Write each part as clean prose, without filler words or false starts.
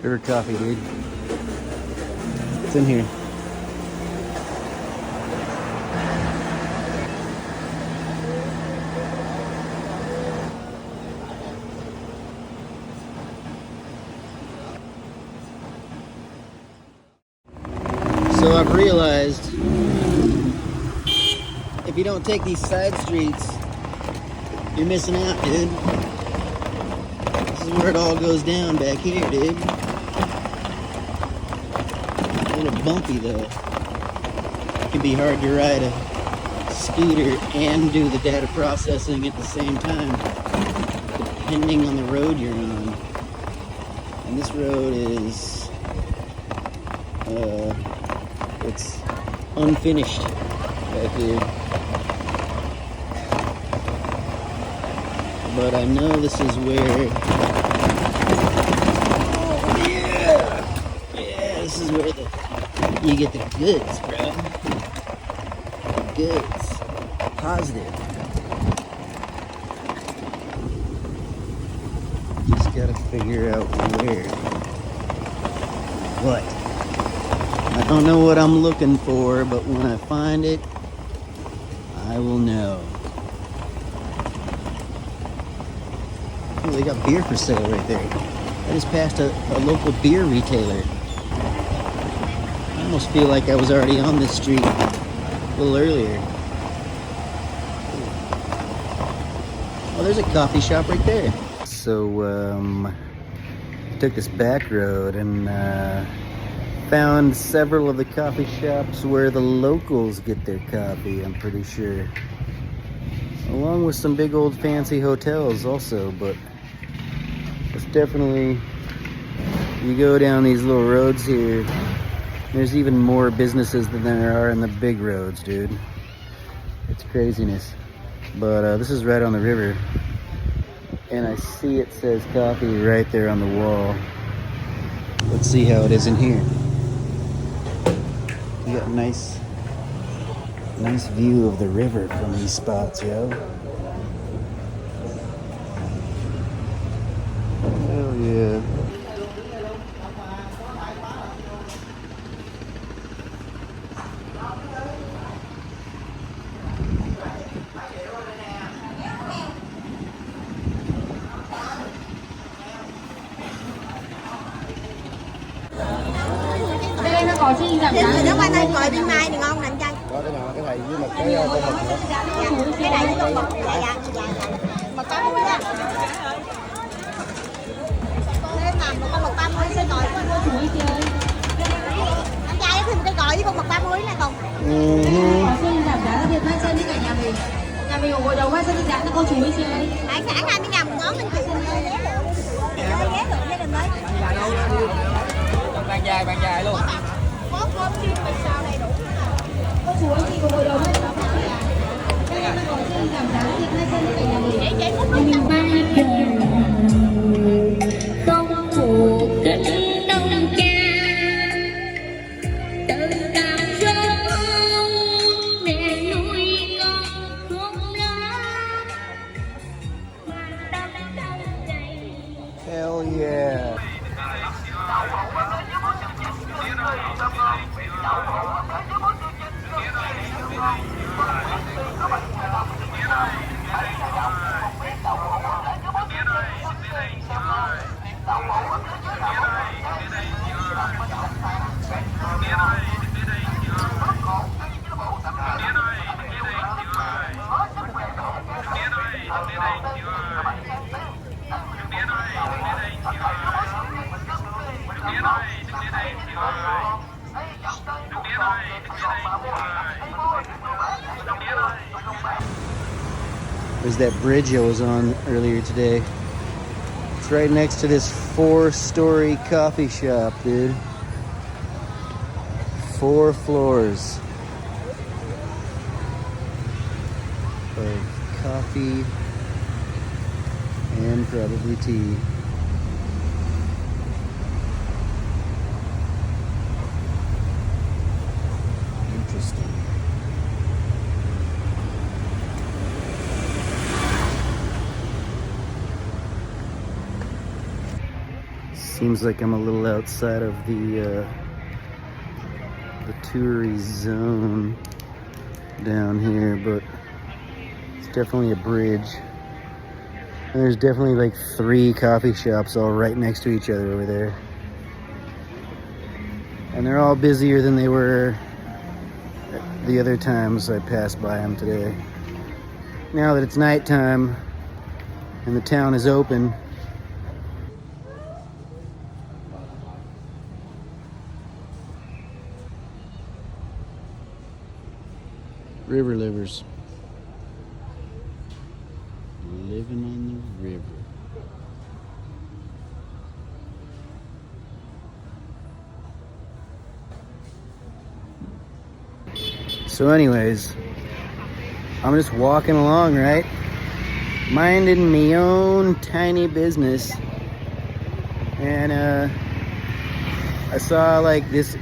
River coffee, dude. It's in here. So I've realized if you don't take these side streets, you're missing out, dude. This is where it all goes down back here, dude. A little bumpy though. It can be hard to ride a scooter and do the data processing at the same time, depending on the road you're on. And this road is, it's unfinished back here. But I know this is where, yeah, this is where you get the goods, bro. The goods. Positive. Just gotta figure out where. What? I don't know what I'm looking for, but when I find it, I will know. Oh, they got beer for sale right there. I just passed a local beer retailer. I almost feel like I was already on this street a little earlier. Oh, there's a coffee shop right there. So, took this back road and found several of the coffee shops where the locals get their coffee, I'm pretty sure. Along with some big old fancy hotels also, but it's definitely, you go down these little roads here, there's even more businesses than there are in the big roads, dude. It's craziness. But this is right on the river. And I see it says coffee right there on the wall. Let's see how it is in here. You got a nice view of the river from these spots, yo. Hell yeah. Nó qua đây gọi đi mai thì ngon lành chay. Đó cái này với một cái con mực nữa. Cái này với con mực. Dạ. Mực 30 á. Thêm mà một con mực 30 sẽ gọi của anh chủ đi chơi. Anh trai thêm cái gọi với con mực 30 này còn. Hoa xuân giảm giá đặc biệt mai chân đi cả nhà mình. Nhà mình ủng hộ đầu hoa xuân đi giảm cho cô chú đi chơi. Hải sản 20.000 ngón anh chị mình ơi ghé lượng. Ghé lượng gia đình đấy. Bàn dài luôn. Có cơm chiên mì xào đầy đủ. Cô chú anh chị ủng hộ đầu hoa xuân đi cả. Đây là hoa xuân giảm giá đặc biệt mai chân đi cả nhà mình. Chạy phút Mình bay trời không phụ kính nông cha tự cảm sống để nuôi con không lớn mà đâm đau đầy. Hell yeah. There's that bridge I was on earlier today. It's right next to this 4-story coffee shop, dude. 4 floors of coffee and probably tea. Interesting. Seems like I'm a little outside of the touristy zone down here, but it's definitely a bridge. And there's definitely like 3 coffee shops all right next to each other over there. And they're all busier than they were the other times I passed by them today. Now that it's nighttime and the town is open, river livers. Living on the river. So anyways, I'm just walking along, right? Minding me own tiny business. And I saw like this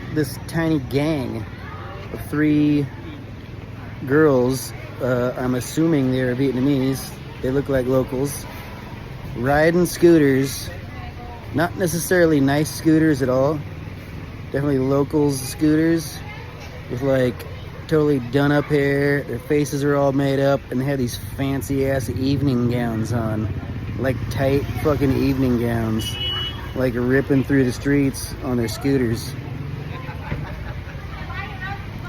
tiny gang of 3 girls. I'm assuming they're Vietnamese. They look like locals. Riding scooters. Not necessarily nice scooters at all. Definitely locals scooters with like totally done up hair. Their faces are all made up and they had these fancy ass evening gowns on. Like tight fucking evening gowns. Like ripping through the streets on their scooters.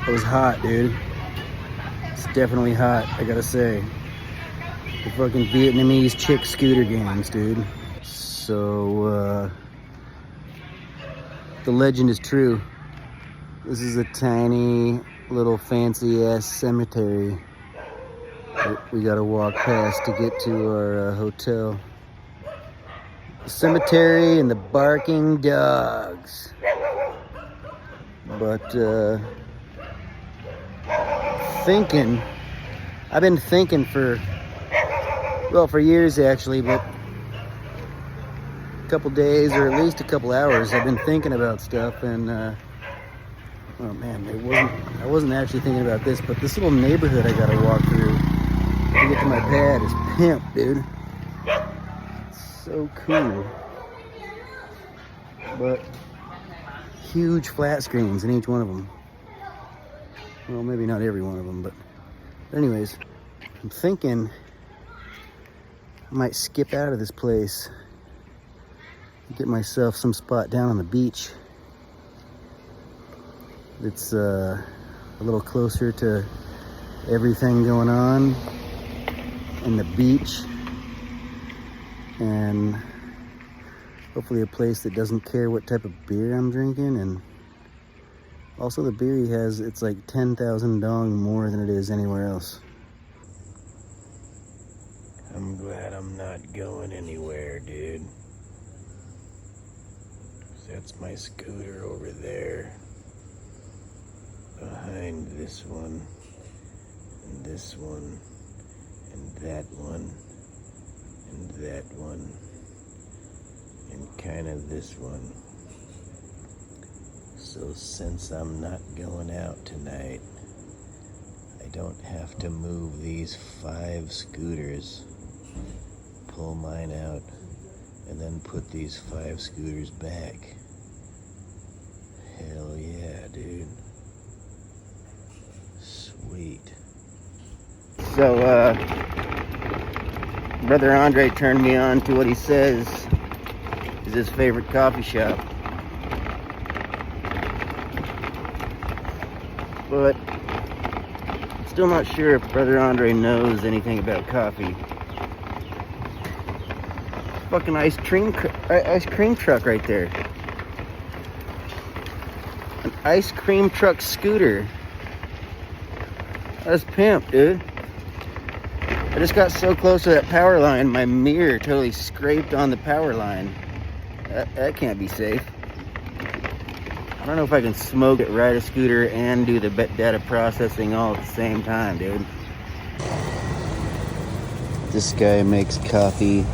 It was hot, dude. It's definitely hot, I gotta say. The fucking Vietnamese chick scooter gangs, dude. So, the legend is true. This is a tiny little fancy ass cemetery that we gotta walk past to get to our hotel. The cemetery and the barking dogs. But I've been thinking for years actually, but a couple days or at least a couple hours I've been thinking about stuff. And oh man, I wasn't actually thinking about this, but this little neighborhood I gotta walk through to get to my pad is pimp, dude. It's so cool. But huge flat screens in each one of them. Well, maybe not every one of them, but anyways, I'm thinking I might skip out of this place and get myself some spot down on the beach. It's a little closer to everything going on in the beach, and hopefully a place that doesn't care what type of beer I'm drinking. And also the beer he has, it's like 10,000 dong more than it is anywhere else. I'm glad I'm not going anywhere, dude. That's my scooter over there. Behind this one, and this one, and that one, and that one, and kind of this one. So since I'm not going out tonight, I don't have to move these 5 scooters, pull mine out, and then put these 5 scooters back. Hell yeah, dude. Sweet. So, Brother Andre turned me on to what he says is his favorite coffee shop. But still not sure if Brother Andre knows anything about coffee. Fucking ice cream truck right there. An ice cream truck scooter. That's pimp, dude. I just got so close to that power line, my mirror totally scraped on the power line. That can't be safe. I don't know if I can smoke it, ride a scooter, and do the data processing all at the same time, dude. This guy makes coffee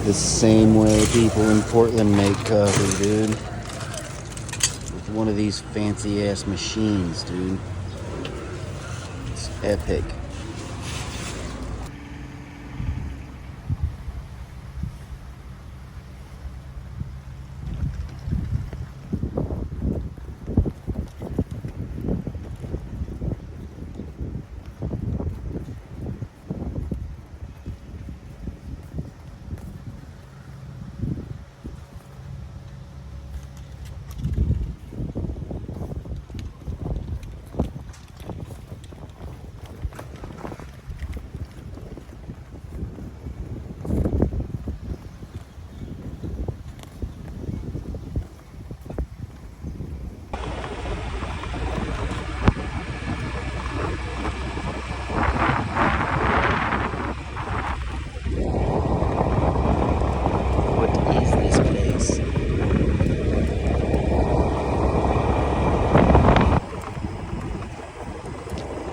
the same way people in Portland make coffee, dude. With one of these fancy ass machines, dude. It's epic.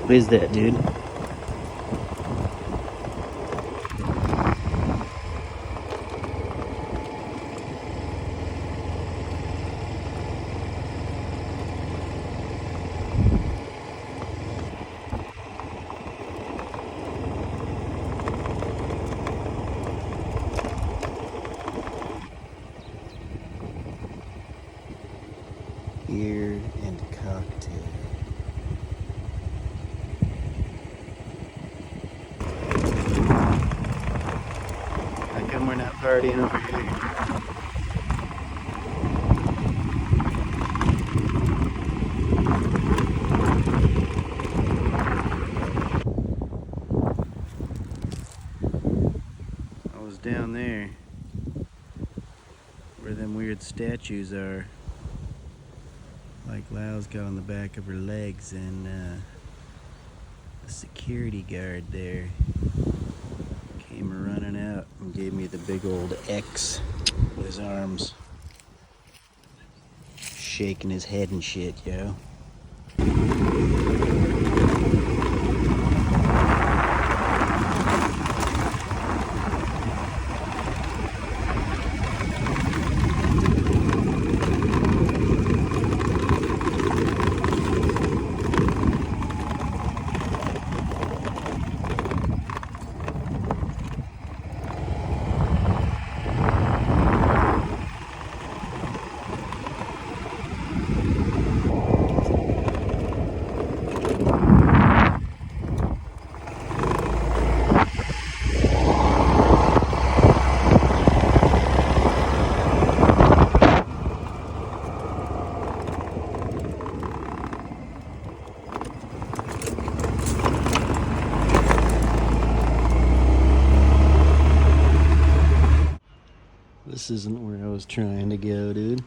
What is that, dude? Beer and cocktail. How come we're not partying over here? I was down there where them weird statues are. Like Lau's got on the back of her legs, and the security guard there came running out and gave me the big old X with his arms, shaking his head and shit, yo. This isn't where I was trying to go, dude.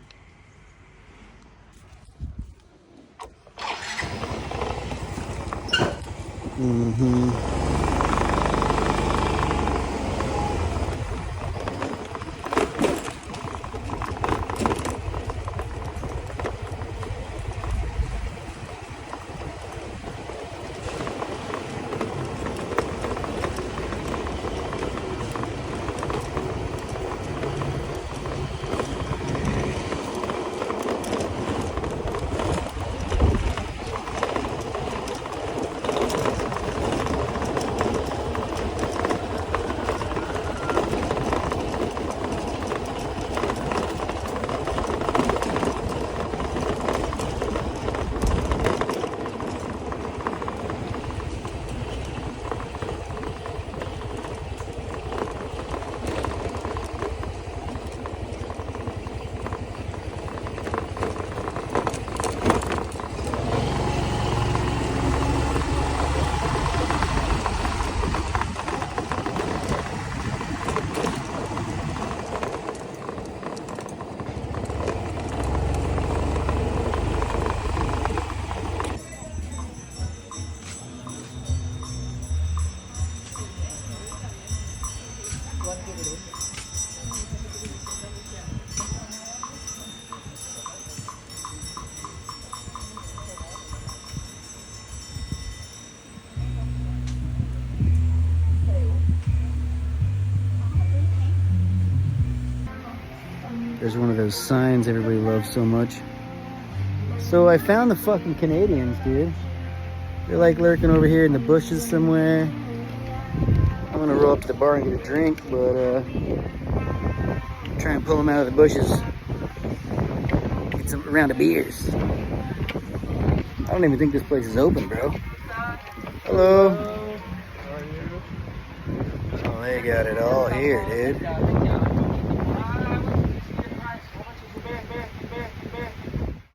There's one of those signs everybody loves so much. So I found the fucking Canadians, dude. They're like lurking over here in the bushes somewhere. I'm gonna roll up to the bar and get a drink, but try and pull them out of the bushes. Get some round of beers. I don't even think this place is open, bro. Hello. Oh, they got it all here, dude.